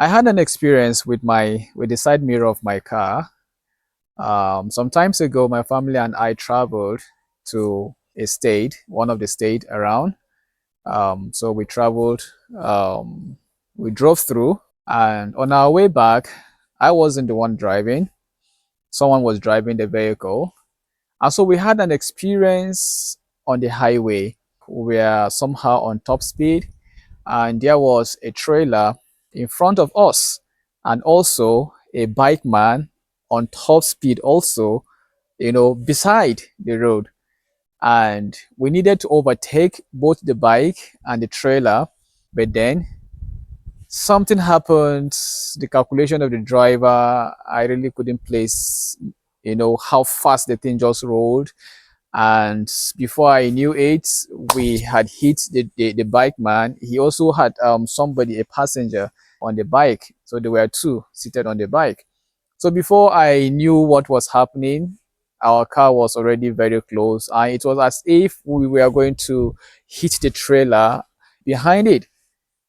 I had an experience with the side mirror of my car. Some times ago, my family and I traveled to a state, one of the state around. So we traveled, we drove through, and on our way back, I wasn't the one driving. Someone was driving the vehicle, and so we had an experience on the highway. We were somehow on top speed, and there was a trailer in front of us, and also a bike man on top speed also, beside the road. And we needed to overtake both the bike and the trailer, but then something happened. The calculation of the driver, I really couldn't place, how fast the thing just rolled. And before I knew it, we had hit the bike man. He also had somebody, a passenger on the bike. So there were two seated on the bike. So before I knew what was happening, our car was already very close, and it was as if we were going to hit the trailer behind it,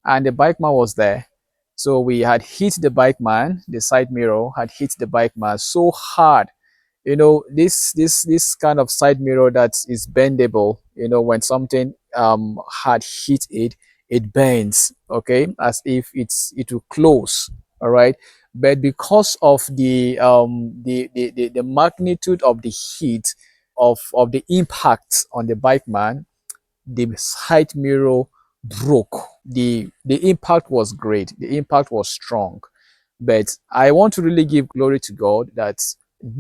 and the bike man was there. So we had hit the bike man. The side mirror had hit the bike man so hard. This kind of side mirror that is bendable. When something had hit it, it bends. Okay, as if it will close. All right, but because of the magnitude of the heat of the impact on the bike man, the side mirror broke. The impact was great. The impact was strong. But I want to really give glory to God that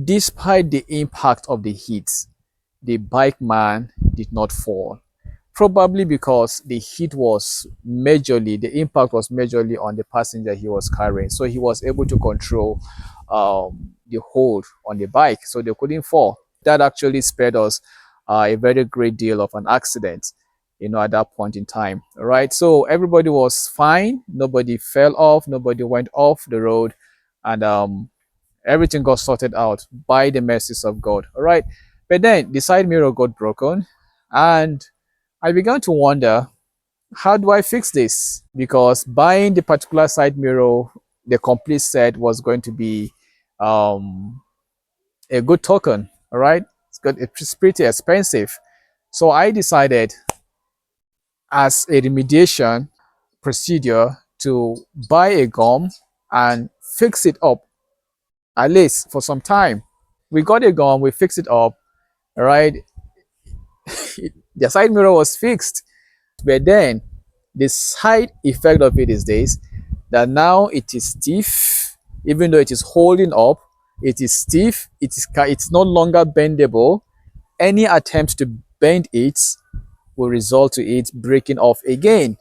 despite the impact of the heat, the bike man did not fall. Probably because the impact was majorly on the passenger he was carrying. So he was able to control the hold on the bike, so they couldn't fall. That actually spared us a very great deal of an accident, at that point in time. All right. So everybody was fine. Nobody fell off. Nobody went off the road. And everything got sorted out by the mercies of God. All right. But then the side mirror got broken. And I began to wonder, how do I fix this? Because buying the particular side mirror, the complete set, was going to be a good token. All right. It's pretty expensive. So I decided, as a remediation procedure, to buy a gum and fix it up, at least for some time. We got a gum, we fixed it up, all right. The side mirror was fixed, but then the side effect of it is this: that now it is stiff. Even though it is holding up, it is stiff. It's no longer bendable. Any attempt to bend it will result to it breaking off again.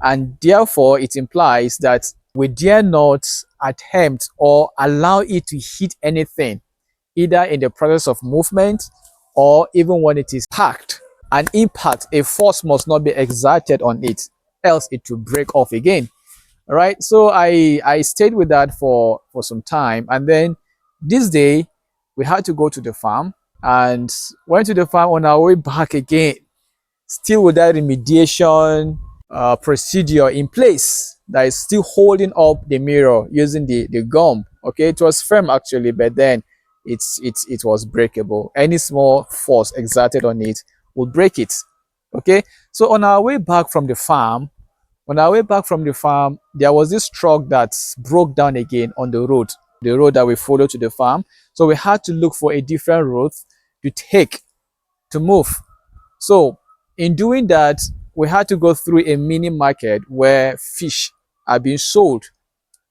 And therefore, it implies that we dare not attempt or allow it to hit anything, either in the process of movement or even when it is packed. An impact, a force must not be exerted on it, else it will break off again. All right. So I stayed with that for some time, and then this day we had to go to the farm, and went to the farm. On our way back again, still with that remediation procedure in place, that is still holding up the mirror using the gum. Okay, it was firm actually, but then it was breakable. Any small force exerted on it would break it. Okay, so on our way back from the farm, there was this truck that broke down again on the road that we followed to the farm. So we had to look for a different route to take to move. So in doing that, we had to go through a mini market where fish are being sold,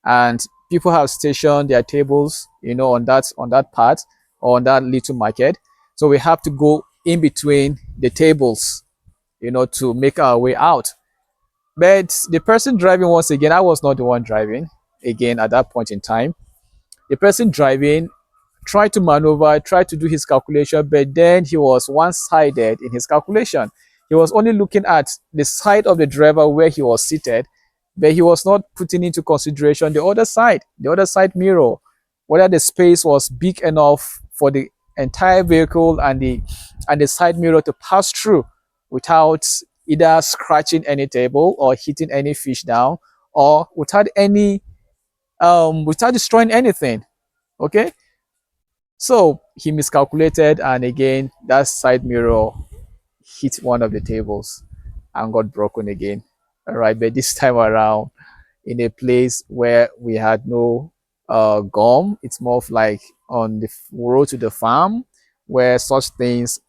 and people have stationed their tables, on that part, or on that little market. So we have to go in between the tables, to make our way out. But the person driving, once again, I was not the one driving again at that point in time. The person driving tried to maneuver, tried to do his calculation, but then he was one-sided in his calculation. He was only looking at the side of the driver where he was seated, but he was not putting into consideration the other side mirror, whether the space was big enough for the entire vehicle and the side mirror to pass through without either scratching any table or hitting any fish down, or without any without destroying anything. Okay, so he miscalculated, and again that side mirror hit one of the tables and got broken again. All right, but this time around in a place where we had no gum. It's more of like on the road to the farm where such things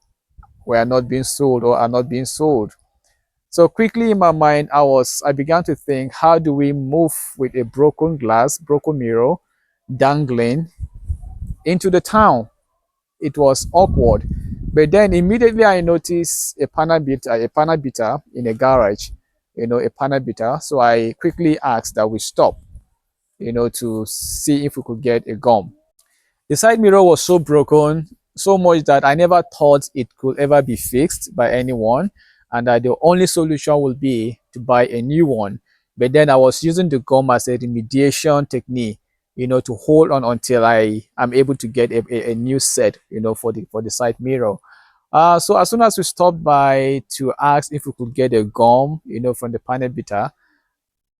were not being sold or are not being sold. So quickly in my mind, I began to think, how do we move with a broken glass, broken mirror, dangling into the town? It was awkward. But then immediately I noticed a panel beater in a garage, a panel beater. So I quickly asked that we stop, to see if we could get a gum. The side mirror was so broken, so much that I never thought it could ever be fixed by anyone, and that the only solution would be to buy a new one. But then I was using the gum as a remediation technique, to hold on until I am able to get a new set, for the side mirror. So as soon as we stopped by to ask if we could get a gum, from the panel beater,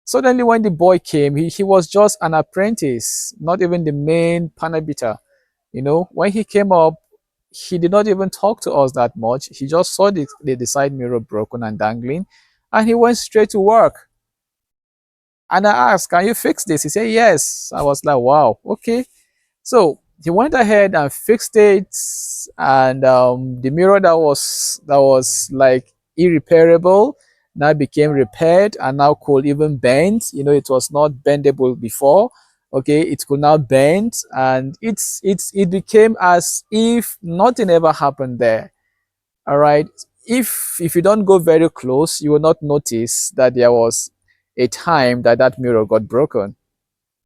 suddenly when the boy came, he was just an apprentice, not even the main panel beater. When he came up, he did not even talk to us that much. He just saw the side mirror broken and dangling, and he went straight to work. And I asked, "Can you fix this?" He said, "Yes." I was like, "Wow, okay." So he went ahead and fixed it, and the mirror that was like irreparable now became repaired and now could even bend. It was not bendable before. Okay, it could now bend, and it became as if nothing ever happened there. All right. If you don't go very close, you will not notice that there was a time that that mirror got broken.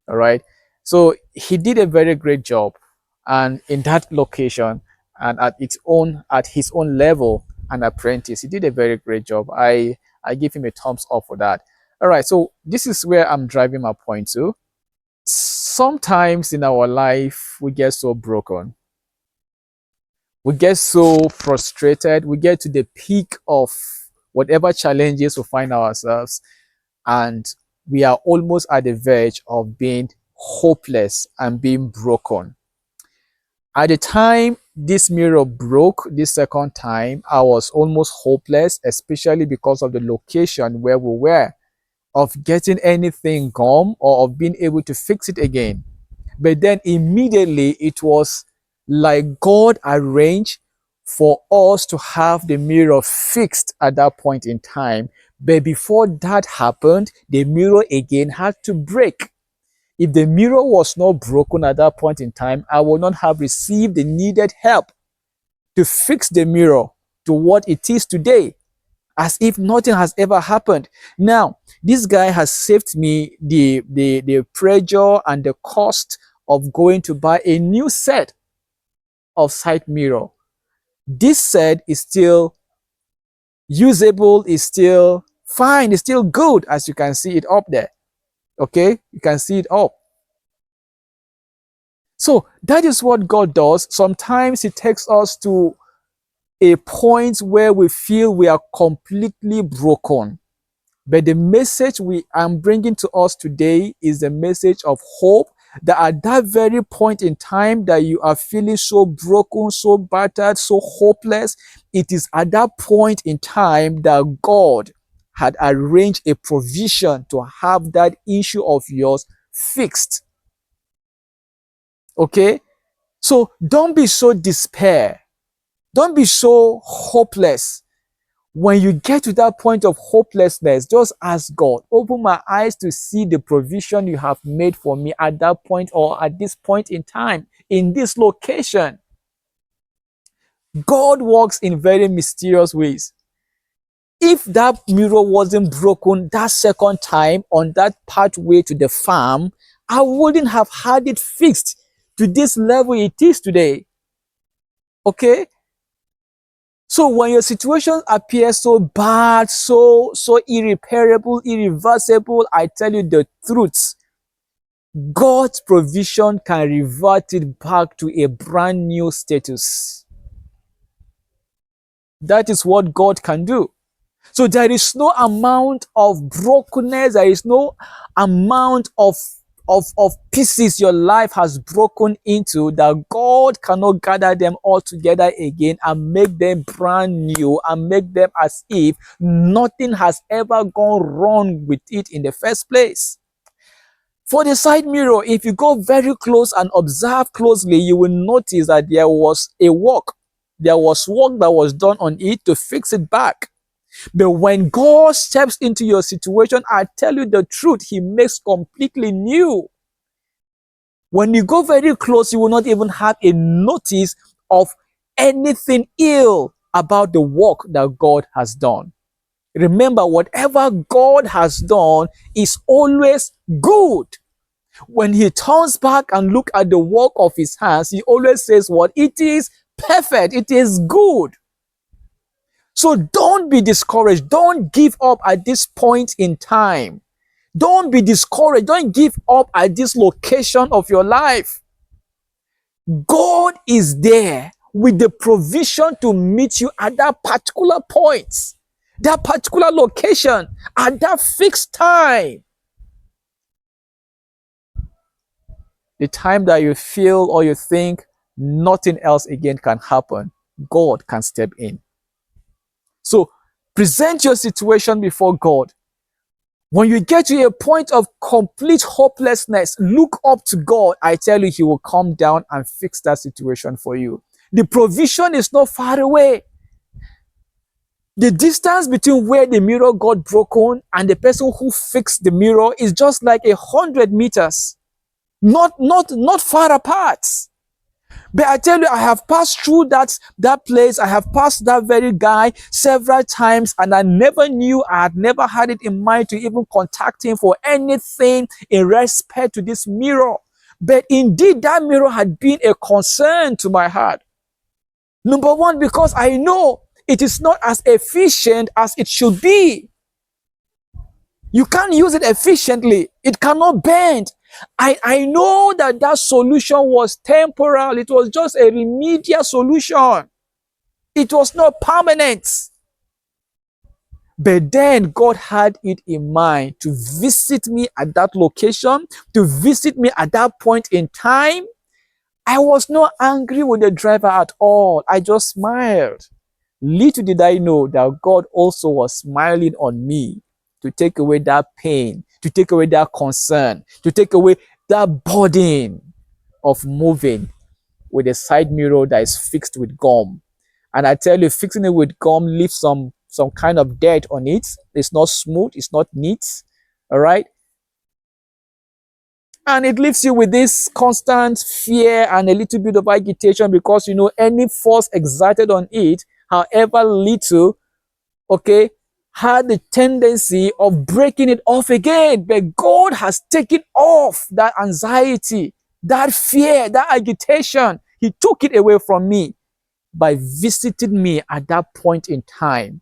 All right. So he did a very great job, and in that location and at his own level, an apprentice, he did a very great job. I give him a thumbs up for that. All right. So this is where I'm driving my point to. Sometimes in our life we get so broken, we get so frustrated, we get to the peak of whatever challenges we find ourselves, and we are almost at the verge of being hopeless and being broken. At the time this mirror broke this second time, I was almost hopeless, especially because of the location where we were, of getting anything gone or of being able to fix it again. But then immediately it was like God arranged for us to have the mirror fixed at that point in time. But before that happened, the mirror again had to break. If the mirror was not broken at that point in time, I would not have received the needed help to fix the mirror to what it is today, as if nothing has ever happened. Now, this guy has saved me the pressure and the cost of going to buy a new set of side mirror. This set is still usable, is still fine, is still good, as you can see it up there. Okay, you can see it up. So that is what God does. Sometimes He takes us to a point where we feel we are completely broken. But the message we am bringing to us today is the message of hope, that at that very point in time that you are feeling so broken, so battered, so hopeless, it is at that point in time that God had arranged a provision to have that issue of yours fixed. Okay? So don't be so despair. Don't be so hopeless. When you get to that point of hopelessness, just ask God, open my eyes to see the provision you have made for me at that point or at this point in time, in this location. God works in very mysterious ways. If that mirror wasn't broken that second time on that pathway to the farm, I wouldn't have had it fixed to this level it is today. Okay? So when your situation appears so bad, so irreparable, irreversible, I tell you the truth. God's provision can revert it back to a brand new status. That is what God can do. So there is no amount of brokenness, there is no amount of pieces your life has broken into, that God cannot gather them all together again and make them brand new and make them as if nothing has ever gone wrong with it in the first place. For the side mirror, if you go very close and observe closely, you will notice that there was work that was done on it to fix it back. But when God steps into your situation, I tell you the truth, he makes completely new. When you go very close, you will not even have a notice of anything ill about the work that God has done. Remember, whatever God has done is always good. When he turns back and look at the work of his hands, he always says what? It is perfect. It is good. So don't be discouraged. Don't give up at this point in time. Don't be discouraged. Don't give up at this location of your life. God is there with the provision to meet you at that particular point, that particular location, at that fixed time. The time that you feel or you think nothing else again can happen, God can step in. So present your situation before God. When you get to a point of complete hopelessness, look up to God. I tell you, he will come down and fix that situation for you. The provision is not far away. The distance between where the mirror got broken and the person who fixed the mirror is just like 100 meters. Not far apart. But I tell you, I have passed through that place. I have passed that very guy several times, and I never knew, I had never had it in mind to even contact him for anything in respect to this mirror. But indeed, that mirror had been a concern to my heart. Number one, because I know it is not as efficient as it should be. You can't use it efficiently. It cannot bend. I know that solution was temporal. It was just a remedial solution. It was not permanent. But then God had it in mind to visit me at that location, to visit me at that point in time. I was not angry with the driver at all. I just smiled. Little did I know that God also was smiling on me to take away that pain, to take away that concern, to take away that burden of moving with a side mirror that is fixed with gum. And I tell you, fixing it with gum leaves some kind of dirt on it. It's not smooth, it's not neat. All right. And it leaves you with this constant fear and a little bit of agitation, because you know any force exerted on it, however little, okay, had the tendency of breaking it off again. But God has taken off that anxiety, that fear, that agitation. He took it away from me by visiting me at that point in time.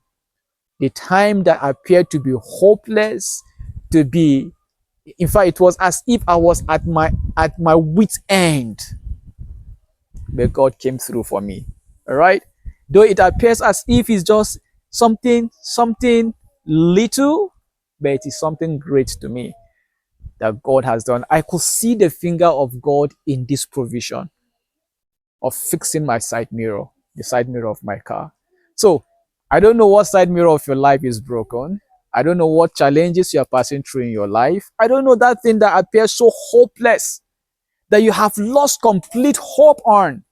The time that appeared to be hopeless, to be, in fact, it was as if I was at my wit's end. But God came through for me. All right? Though it appears as if it's just something little, but it is something great to me that God has done. I could see the finger of God in this provision of fixing my side mirror, the side mirror of my car. So I don't know what side mirror of your life is broken. I don't know what challenges you are passing through in your life. I don't know that thing that appears so hopeless that you have lost complete hope on.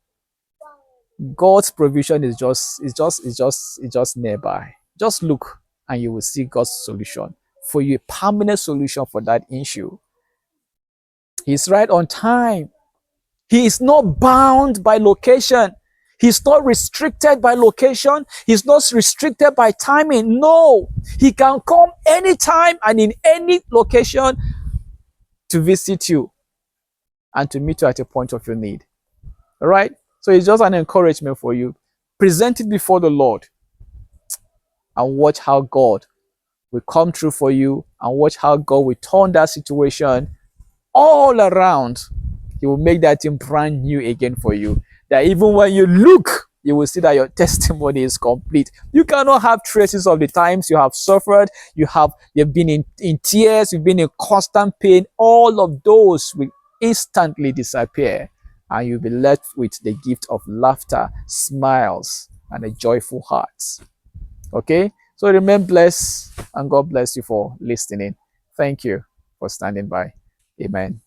God's provision is just nearby. Just look and you will see God's solution for you, a permanent solution for that issue. He's right on time. He is not bound by location. He's not restricted by location. He's not restricted by timing. No, he can come anytime and in any location to visit you and to meet you at a point of your need. All right? So it's just an encouragement for you. Present it before the Lord and watch how God will come through for you, and watch how God will turn that situation all around. He will make that thing brand new again for you. That even when you look, you will see that your testimony is complete. You cannot have traces of the times you have suffered, you've been in tears, you've been in constant pain. All of those will instantly disappear, and you'll be left with the gift of laughter, smiles, and a joyful heart. Okay? So remain blessed, and God bless you for listening. Thank you for standing by. Amen.